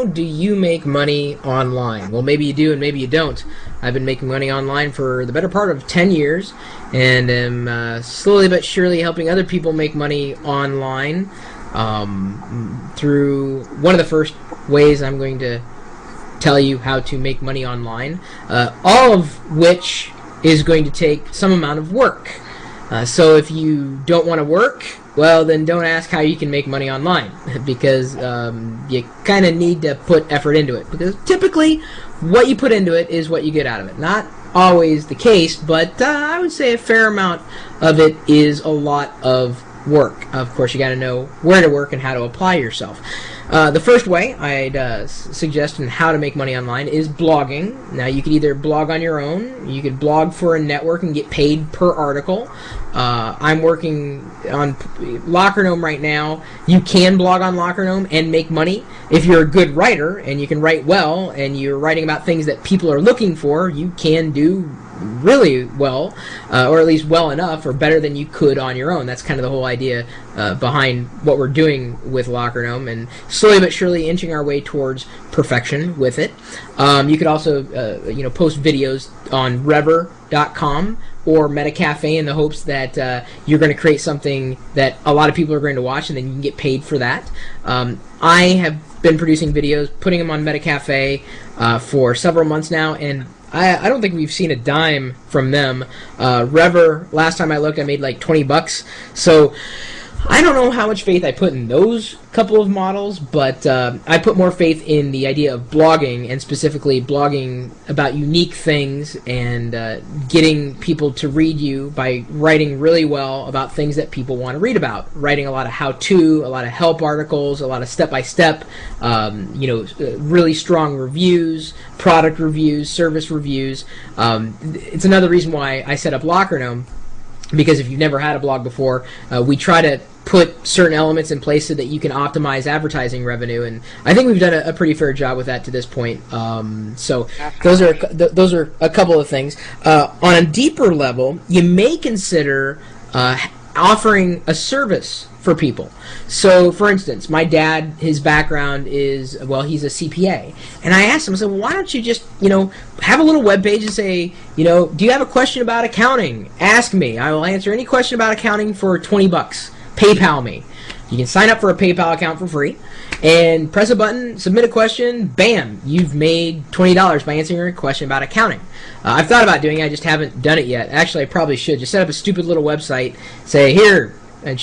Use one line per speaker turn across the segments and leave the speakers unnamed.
how do you make money online? Well, maybe you do and maybe you don't. I've been making money online for the better part of 10 years and am slowly but surely helping other people make money online through one of the first ways I'm going to tell you how to make money online, all of which is going to take some amount of work. So if you don't want to work, well, then don't ask how you can make money online, because you kind of need to put effort into it, because typically what you put into it is what you get out of it. Not always the case, but I would say a fair amount of it is a lot of work. Of course, you got to know where to work and how to apply yourself. The first way I'd suggest in how to make money online is blogging. Now, you could either blog on your own, you could blog for a network and get paid per article. I'm working on Locker Gnome right now. You can blog on Locker Gnome and make money. If you're a good writer and you can write well and you're writing about things that people are looking for, you can do really well, or at least well enough or better than you could on your own. That's kind of the whole idea behind what we're doing with Locker Gnome, and slowly but surely inching our way towards perfection with it. You could also post videos on Rever.com or Metacafe in the hopes that you're going to create something that a lot of people are going to watch, and then you can get paid for that. I have been producing videos, putting them on Metacafe for several months now, and I don't think we've seen a dime from them. Rever, last time I looked, I made like $20. So I don't know how much faith I put in those couple of models, but I put more faith in the idea of blogging, and specifically blogging about unique things and getting people to read you by writing really well about things that people want to read about. Writing a lot of how-to, a lot of help articles, a lot of step-by-step, really strong reviews, product reviews, service reviews. It's another reason why I set up Locker Gnome, because if you've never had a blog before, we try to put certain elements in place so that you can optimize advertising revenue, and I think we've done a pretty fair job with that to this point. So those are a couple of things. On a deeper level, you may consider offering a service for people. So, for instance, my dad, his background is, well, he's a CPA. And I asked him, I said, well, why don't you just, have a little webpage and say, do you have a question about accounting? Ask me. I will answer any question about accounting for $20. PayPal me. You can sign up for a PayPal account for free and press a button, submit a question, bam, you've made $20 by answering a question about accounting. I've thought about doing it, I just haven't done it yet. Actually, I probably should. Just set up a stupid little website, say, here, I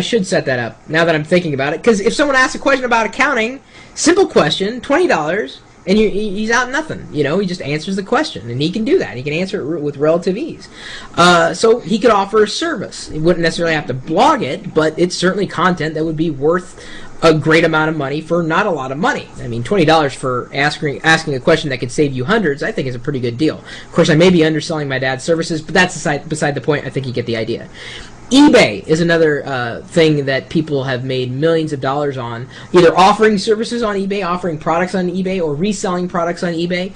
should set that up now that I'm thinking about it, because if someone asks a question about accounting, simple question, $20, and he's out nothing. He just answers the question, and he can do that. He can answer it with relative ease. So he could offer a service. He wouldn't necessarily have to blog it, but it's certainly content that would be worth a great amount of money for not a lot of money. I mean, $20 for asking a question that could save you hundreds, I think is a pretty good deal. Of course, I may be underselling my dad's services, but that's beside the point. I think you get the idea. eBay is another thing that people have made millions of dollars on, either offering services on eBay, offering products on eBay, or reselling products on eBay.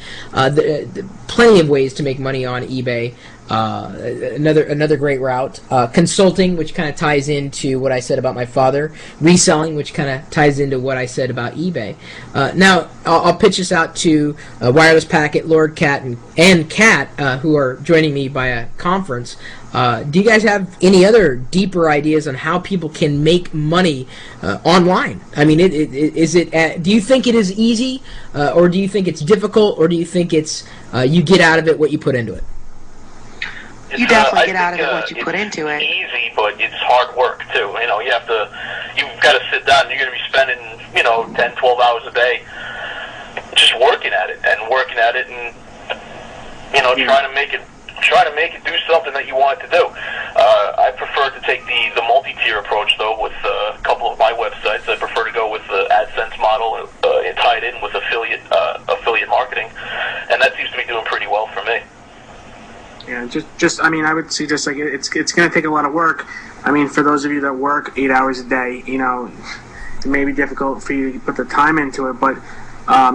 Plenty of ways to make money on eBay. Another great route. Consulting, which kind of ties into what I said about my father. Reselling, which kind of ties into what I said about eBay. Now, I'll pitch this out to Wireless Packet, Lord Cat, and Cat, who are joining me by a conference. Do you guys have any other deeper ideas on how people can make money online? I mean, do you think it is easy, or do you think it's difficult, or do you think it's you get out of it what you put into it?
You definitely get out of it what you put into it.
It's easy, but it's hard work too. You've got to sit down. You're going to be spending 10, 12 hours a day just working at it, and trying to make it do something that you want it to do. I prefer to take the multi-tier approach, though, with a couple of my websites. I prefer to go with the AdSense model tied in with affiliate marketing, and that seems to be doing pretty well for me.
Yeah, I would suggest it's going to take a lot of work. I mean, for those of you that work 8 hours a day, it may be difficult for you to put the time into it, but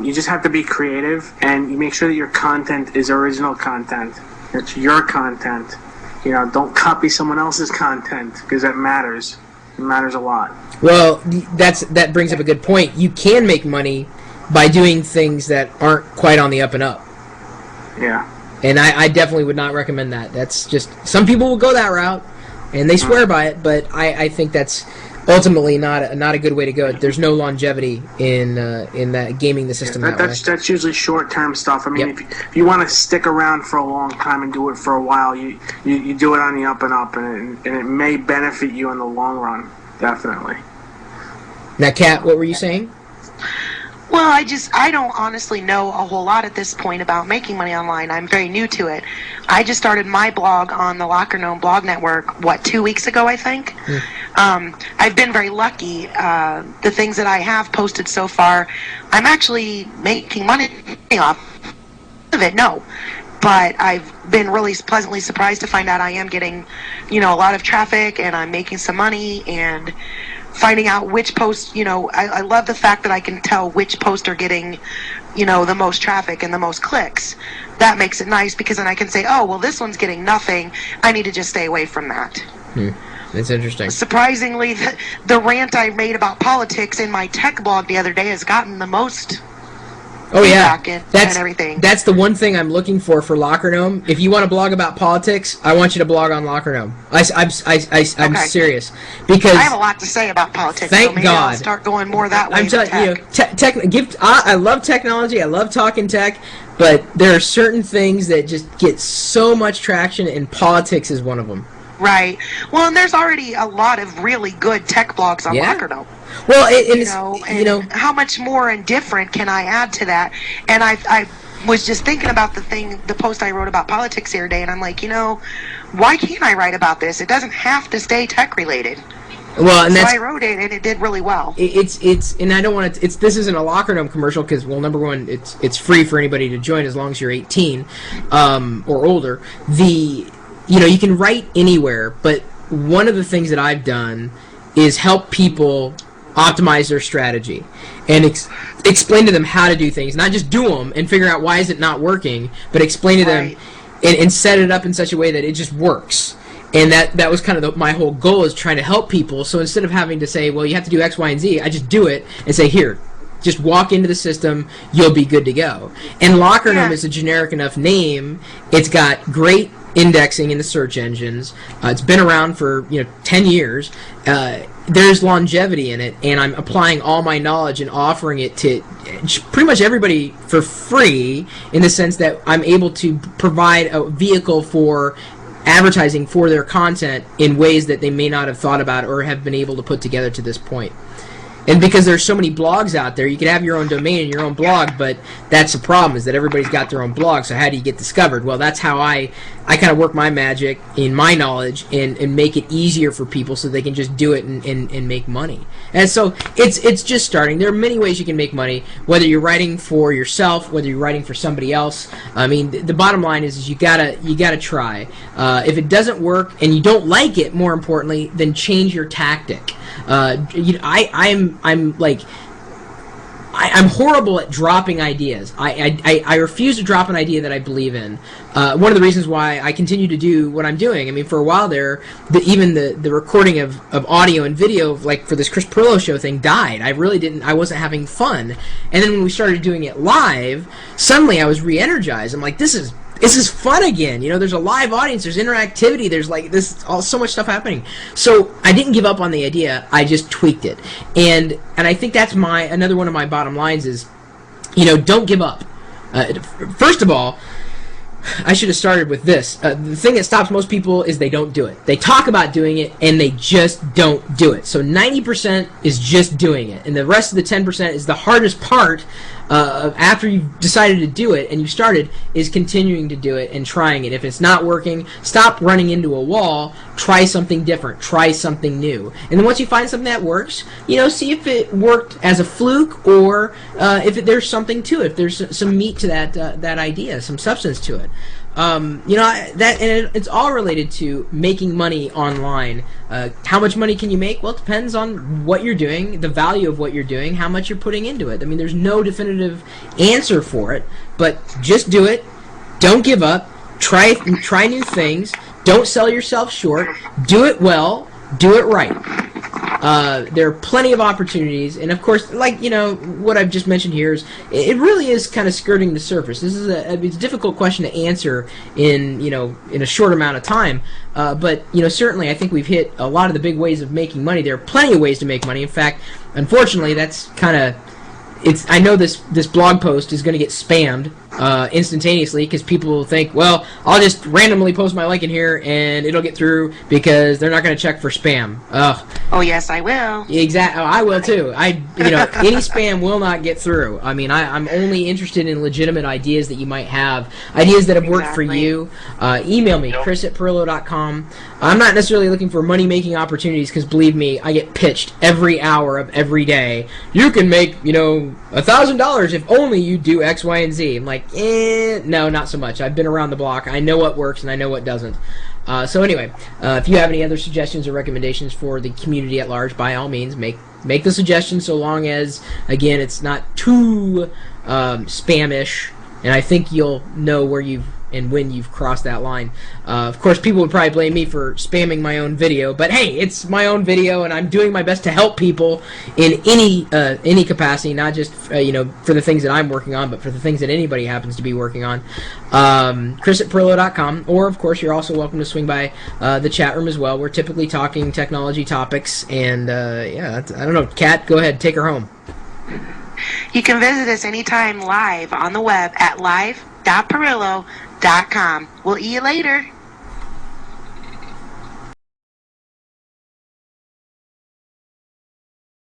you just have to be creative, and you make sure that your content is original content. It's your content. Don't copy someone else's content, because that matters. It matters a lot.
Well, that brings up a good point. You can make money by doing things that aren't quite on the up and up.
Yeah.
And I definitely would not recommend that. That's just, some people will go that route, and they swear by it, but I think that's ultimately not a good way to go. There's no longevity in that gaming the system that way.
That's usually short-term stuff. I mean,
Yep.
if you want to stick around for a long time and do it for a while, you do it on the up and up, and it may benefit you in the long run, definitely.
Now, Kat, what were you saying?
Well, I don't honestly know a whole lot at this point about making money online. I'm very new to it. I just started my blog on the Locker Gnome blog network, 2 weeks ago, I think. I've been very lucky. The things that I have posted so far, I'm actually making money off of it, no. But I've been really pleasantly surprised to find out I am getting, a lot of traffic, and I'm making some money, and finding out which posts, I love the fact that I can tell which posts are getting, the most traffic and the most clicks. That makes it nice, because then I can say, oh, well, this one's getting nothing. I need to just stay away from that.
That's interesting.
Surprisingly, the rant I made about politics in my tech blog the other day has gotten the most feedback and everything.
That's the one thing I'm looking for Locker Gnome. If you want to blog about politics, I want you to blog on Locker Gnome. I'm
Okay.
serious, because
I have a lot to say about politics.
Thank
so maybe
God.
I'll start going more that way.
I'm telling you, I love technology. I love talking tech, but there are certain things that just get so much traction, and politics is one of them.
Right. Well, and there's already a lot of really good tech blogs on
Yeah.
Locker Gnome.
Well, and
how much more and different can I add to that? And I was just thinking about the post I wrote about politics the other day, and I'm like, why can't I write about this? It doesn't have to stay tech related.
well, and
So
that's
I wrote it, and it did really well.
it's and I don't want to. This isn't a Locker Gnome commercial, because, well, number one, it's free for anybody to join as long as you're 18 or older. You can write anywhere, but one of the things that I've done is help people optimize their strategy and explain to them how to do things, not just do them and figure out why is it not working, but explain to them and set it up in such a way that it just works. And that was kind of my whole goal, is trying to help people. So instead of having to say, well, you have to do X, Y, and Z, I just do it and say, here, just walk into the system, you'll be good to go. And Locker Gnome is a generic enough name. It's got great indexing in the search engines. It's been around for 10 years. There's longevity in it, and I'm applying all my knowledge and offering it to pretty much everybody for free, in the sense that I'm able to provide a vehicle for advertising for their content in ways that they may not have thought about or have been able to put together to this point. And because there's so many blogs out there, you can have your own domain and your own blog, but that's the problem, is that everybody's got their own blog, so how do you get discovered? Well, that's how I kind of work my magic in my knowledge and make it easier for people so they can just do it and make money. And so it's just starting. There are many ways you can make money, whether you're writing for yourself, whether you're writing for somebody else. I mean, the bottom line is you gotta try. If it doesn't work and you don't like it, more importantly, then change your tactic. I'm horrible at dropping ideas. I refuse to drop an idea that I believe in. One of the reasons why I continue to do what I'm doing, I mean, for a while there, even the recording of audio and video, like for this Chris Pirillo show thing, died. I wasn't having fun. And then when we started doing it live, suddenly I was re-energized. I'm like, this is fun again. There's a live audience, there's interactivity, there's so much stuff happening. So I didn't give up on the idea, I just tweaked it. And I think that's another one of my bottom lines is, don't give up. First of all, I should have started with this. The thing that stops most people is they don't do it. They talk about doing it, and they just don't do it. So 90% is just doing it, and the rest of the 10% is the hardest part. After you've decided to do it and you started, is continuing to do it and trying it. If it's not working, stop running into a wall, try something different, try something new. And then once you find something that works, see if it worked as a fluke, or if there's something to it, if there's some meat to that idea, some substance to it. It's all related to making money online. How much money can you make? Well, it depends on what you're doing, the value of what you're doing, how much you're putting into it. I mean, there's no definitive answer for it, but just do it. Don't give up. Try new things. Don't sell yourself short. Do it well. Do it right. there are plenty of opportunities, and of course, like what I've just mentioned here is it really is kind of skirting the surface. This is it's a difficult question to answer in a short amount of time, but certainly I think we've hit a lot of the big ways of making money. There are plenty of ways to make money. In fact, unfortunately, that's kind of I know this blog post is going to get spammed instantaneously because people will think, well, I'll just randomly post my link in here and it'll get through because they're not going to check for spam. Ugh.
Oh yes, I will.
Exactly. Oh, I will too. Any spam will not get through. I mean, I'm only interested in legitimate ideas that you might have, ideas that have worked for you. Email me, Chris@Perillo.com. I'm not necessarily looking for money-making opportunities because, believe me, I get pitched every hour of every day. You can make, $1,000 if only you do X, Y, and Z. I'm like, no, not so much. I've been around the block. I know what works and I know what doesn't. So anyway, if you have any other suggestions or recommendations for the community at large, by all means, make the suggestion, so long as, again, it's not too spamish, and I think you'll know where and when you've crossed that line. Of course, people would probably blame me for spamming my own video, but hey, it's my own video, and I'm doing my best to help people in any capacity, not just for the things that I'm working on, but for the things that anybody happens to be working on. Chris@Perillo.com, or of course, you're also welcome to swing by the chat room as well. We're typically talking technology topics, and I don't know, Kat, go ahead, take her home.
You can visit us anytime live on the web at live.perillo.com. We'll see you later.